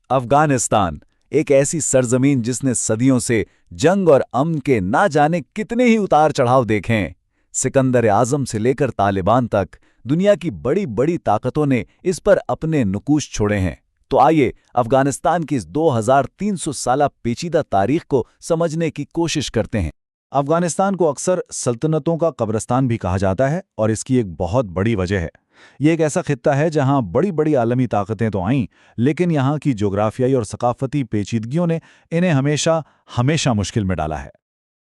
افغانستان ایک ایسی سرزمین جس نے صدیوں سے جنگ اور امن کے نہ جانے کتنے ہی اتار چڑھاؤ دیکھے ہیں۔ سکندر اعظم سے لے کر طالبان تک دنیا کی بڑی بڑی طاقتوں نے اس پر اپنے نقوش چھوڑے ہیں۔ تو آئیے افغانستان کی اس 2300 سالہ پیچیدہ تاریخ کو سمجھنے کی کوشش کرتے ہیں۔ افغانستان کو اکثر سلطنتوں کا قبرستان بھی کہا جاتا ہے، اور اس کی ایک بہت بڑی وجہ ہے۔ یہ ایک ایسا خطہ ہے جہاں بڑی بڑی عالمی طاقتیں تو آئیں، لیکن یہاں کی جغرافیائی اور ثقافتی پیچیدگیوں نے انہیں ہمیشہ مشکل میں ڈالا ہے۔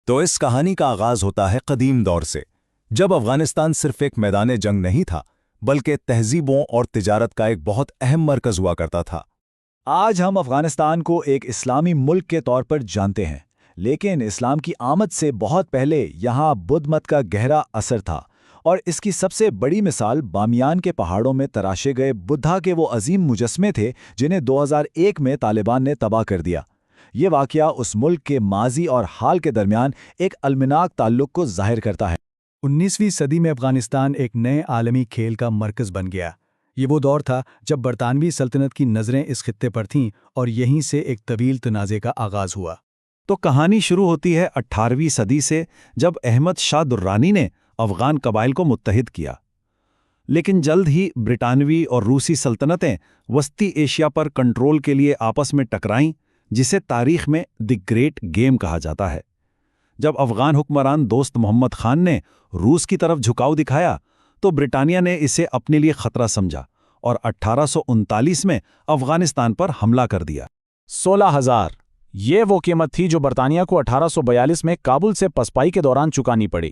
تو اس کہانی کا آغاز ہوتا ہے قدیم دور سے، جب افغانستان صرف ایک میدان جنگ نہیں تھا، بلکہ تہذیبوں اور تجارت کا ایک بہت اہم مرکز ہوا کرتا تھا۔ آج ہم افغانستان کو ایک اسلامی ملک کے طور پر جانتے ہیں، لیکن اسلام کی آمد سے بہت پہلے یہاں بدھ مت کا گہرا اثر تھا، اور اس کی سب سے بڑی مثال بامیان کے پہاڑوں میں تراشے گئے بدھا کے وہ عظیم مجسمے تھے جنہیں 2001 میں طالبان نے تباہ کر دیا۔ یہ واقعہ اس ملک کے ماضی اور حال کے درمیان ایک المناک تعلق کو ظاہر کرتا ہے۔ 19ویں صدی میں افغانستان ایک نئے عالمی کھیل کا مرکز بن گیا۔ یہ وہ دور تھا جب برطانوی سلطنت کی نظریں اس خطے پر تھیں، اور یہیں سے ایک طویل تنازع کا آغاز ہوا۔ تو کہانی شروع ہوتی ہے 18ویں صدی سے، جب احمد شاہ درانی نے افغان قبائل کو متحد کیا۔ لیکن جلد ہی برطانوی اور روسی سلطنتیں وسطی ایشیا پر کنٹرول کے لیے آپس میں ٹکرائیں، جسے تاریخ میں دی گریٹ گیم کہا جاتا ہے۔ جب افغان حکمران دوست محمد خان نے روس کی طرف جھکاؤ دکھایا تو برطانیہ نے اسے اپنے لیے خطرہ سمجھا اور 1839 میں افغانستان پر حملہ کر دیا۔ 16,000 یہ وہ قیمت تھی جو برطانیہ کو 1842 میں کابل سے پسپائی کے دوران چکانی پڑی۔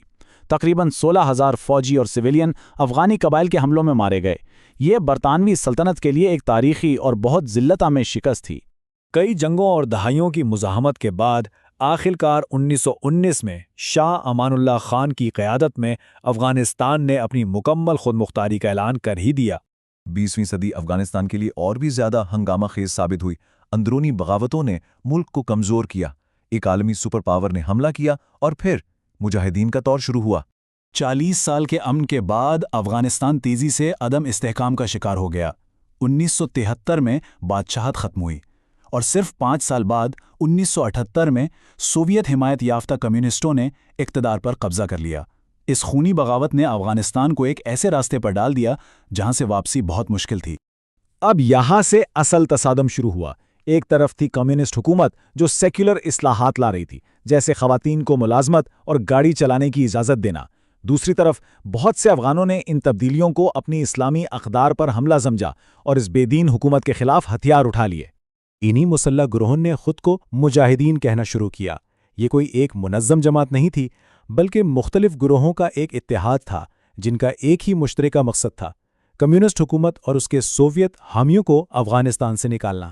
تقریباً 16,000 فوجی اور سویلین افغانی قبائل کے حملوں میں مارے گئے۔ یہ برطانوی سلطنت کے لیے ایک تاریخی اور بہت ذلت آمیز شکست تھی۔ کئی جنگوں اور دہائیوں کی مزاحمت کے بعد آخرکار 1919 میں شاہ امان اللہ خان کی قیادت میں افغانستان نے اپنی مکمل خود مختاری کا اعلان کر ہی دیا۔ 20ویں صدی افغانستان کے لیے اور بھی زیادہ ہنگامہ خیز ثابت ہوئی۔ اندرونی بغاوتوں نے ملک کو کمزور کیا، ایک عالمی سپر پاور نے حملہ کیا، اور پھر مجاہدین کا دور شروع ہوا۔ 40 سال کے امن کے بعد افغانستان تیزی سے عدم استحکام کا شکار ہو گیا۔ 1973 میں بادشاہت ختم ہوئی، اور صرف 5 سال بعد 1978 میں سوویت حمایت یافتہ کمیونسٹوں نے اقتدار پر قبضہ کر لیا۔ اس خونی بغاوت نے افغانستان کو ایک ایسے راستے پر ڈال دیا جہاں سے واپسی بہت مشکل تھی۔ اب یہاں سے اصل تصادم شروع ہوا۔ ایک طرف تھی کمیونسٹ حکومت جو سیکولر اصلاحات لا رہی تھی، جیسے خواتین کو ملازمت اور گاڑی چلانے کی اجازت دینا۔ دوسری طرف بہت سے افغانوں نے ان تبدیلیوں کو اپنی اسلامی اقدار پر حملہ سمجھا اور اس بے دین حکومت کے خلاف ہتھیار اٹھا لیے۔ انہی مسلح گروہوں نے خود کو مجاہدین کہنا شروع کیا۔ یہ کوئی ایک منظم جماعت نہیں تھی، بلکہ مختلف گروہوں کا ایک اتحاد تھا جن کا ایک ہی مشترکہ مقصد تھا: کمیونسٹ حکومت اور اس کے سوویت حامیوں کو افغانستان سے نکالنا۔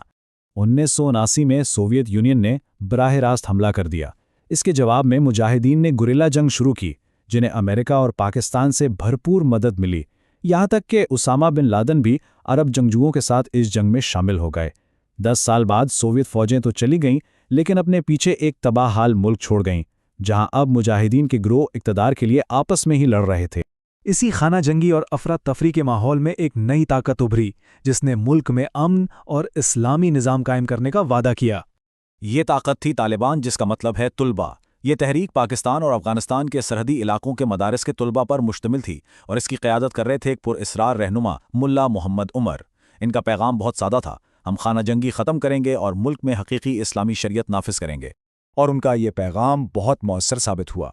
1979 میں سوویت یونین نے براہ راست حملہ کر دیا۔ اس کے جواب میں مجاہدین نے گریلا جنگ شروع کی، جنہیں امریکہ اور پاکستان سے بھرپور مدد ملی، یہاں تک کہ اسامہ بن لادن بھی عرب جنگجوؤں کے ساتھ اس جنگ میں شامل ہو گئے۔ 10 سال بعد سوویت فوجیں تو چلی گئیں، لیکن اپنے پیچھے ایک تباہ حال ملک چھوڑ گئیں، جہاں اب مجاہدین کے گروہ اقتدار کے لیے آپس میں ہی لڑ رہے تھے۔ اسی خانہ جنگی اور افراتفری کے ماحول میں ایک نئی طاقت ابھری جس نے ملک میں امن اور اسلامی نظام قائم کرنے کا وعدہ کیا۔ یہ طاقت تھی طالبان، جس کا مطلب ہے طلبہ۔ یہ تحریک پاکستان اور افغانستان کے سرحدی علاقوں کے مدارس کے طلبہ پر مشتمل تھی، اور اس کی قیادت کر رہے تھے ایک پراسرار رہنما ملا محمد عمر۔ ان کا پیغام بہت سادہ تھا: ہم خانہ جنگی ختم کریں گے اور ملک میں حقیقی اسلامی شریعت نافذ کریں گے۔ اور ان کا یہ پیغام بہت مؤثر ثابت ہوا۔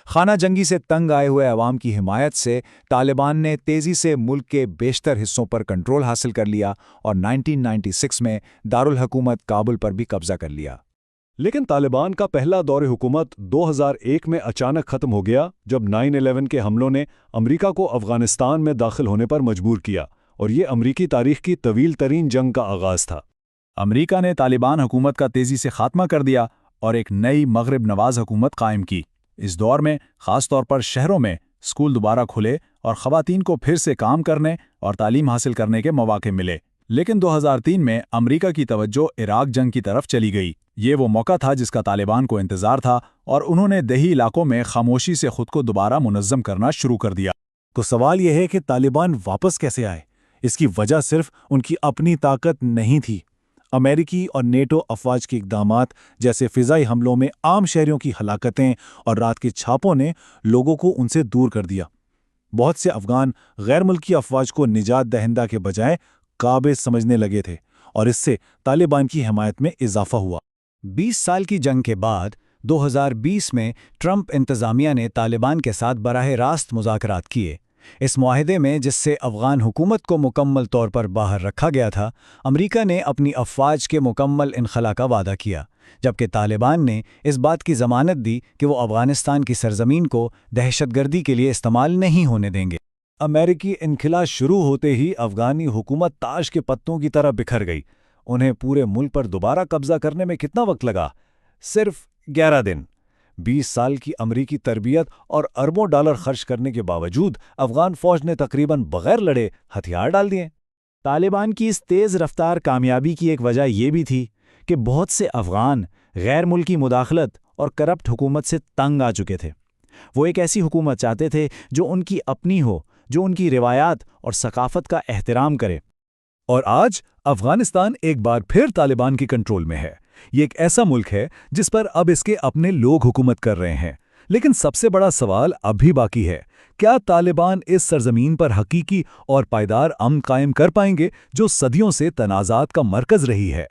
خانہ جنگی سے تنگ آئے ہوئے عوام کی حمایت سے طالبان نے تیزی سے ملک کے بیشتر حصوں پر کنٹرول حاصل کر لیا اور 1996 میں دارالحکومت کابل پر بھی قبضہ کر لیا۔ لیکن طالبان کا پہلا دور حکومت 2001 میں اچانک ختم ہو گیا، جب 9/11 کے حملوں نے امریکہ کو افغانستان میں داخل ہونے پر مجبور کیا، اور یہ امریکی تاریخ کی طویل ترین جنگ کا آغاز تھا۔ امریکہ نے طالبان حکومت کا تیزی سے خاتمہ کر دیا اور ایک نئی مغرب نواز حکومت قائم کی۔ اس دور میں خاص طور پر شہروں میں اسکول دوبارہ کھلے اور خواتین کو پھر سے کام کرنے اور تعلیم حاصل کرنے کے مواقع ملے۔ لیکن 2003 میں امریکہ کی توجہ عراق جنگ کی طرف چلی گئی۔ یہ وہ موقع تھا جس کا طالبان کو انتظار تھا، اور انہوں نے دیہی علاقوں میں خاموشی سے خود کو دوبارہ منظم کرنا شروع کر دیا۔ تو سوال یہ ہے کہ طالبان واپس کیسے آئے؟ اس کی وجہ صرف ان کی اپنی طاقت نہیں تھی۔ امریکی اور نیٹو افواج کے اقدامات جیسے فضائی حملوں میں عام شہریوں کی ہلاکتیں اور رات کے چھاپوں نے لوگوں کو ان سے دور کر دیا۔ بہت سے افغان غیر ملکی افواج کو نجات دہندہ کے بجائے قابض سمجھنے لگے تھے اور اس سے طالبان کی حمایت میں اضافہ ہوا۔ 20 سال کی جنگ کے بعد 2020 میں ٹرمپ انتظامیہ نے طالبان کے ساتھ براہ راست مذاکرات کیے۔ اس معاہدے میں، جس سے افغان حکومت کو مکمل طور پر باہر رکھا گیا تھا، امریکہ نے اپنی افواج کے مکمل انخلا کا وعدہ کیا، جبکہ طالبان نے اس بات کی ضمانت دی کہ وہ افغانستان کی سرزمین کو دہشت گردی کے لیے استعمال نہیں ہونے دیں گے۔ امریکی انخلا شروع ہوتے ہی افغانی حکومت تاش کے پتوں کی طرح بکھر گئی۔ انہیں پورے ملک پر دوبارہ قبضہ کرنے میں کتنا وقت لگا؟ صرف 11 دن۔ 20 سال کی امریکی تربیت اور اربوں ڈالر خرچ کرنے کے باوجود افغان فوج نے تقریباً بغیر لڑے ہتھیار ڈال دیے۔ طالبان کی اس تیز رفتار کامیابی کی ایک وجہ یہ بھی تھی کہ بہت سے افغان غیر ملکی مداخلت اور کرپٹ حکومت سے تنگ آ چکے تھے۔ وہ ایک ایسی حکومت چاہتے تھے جو ان کی اپنی ہو، جو ان کی روایات اور ثقافت کا احترام کرے۔ اور آج افغانستان ایک بار پھر طالبان کی کنٹرول میں ہے۔ یہ ایک ایسا ملک ہے جس پر اب اس کے اپنے لوگ حکومت کر رہے ہیں۔ لیکن سب سے بڑا سوال اب بھی باقی ہے، کیا طالبان اس سرزمین پر حقیقی اور پائیدار امن قائم کر پائیں گے جو صدیوں سے تنازعات کا مرکز رہی ہے؟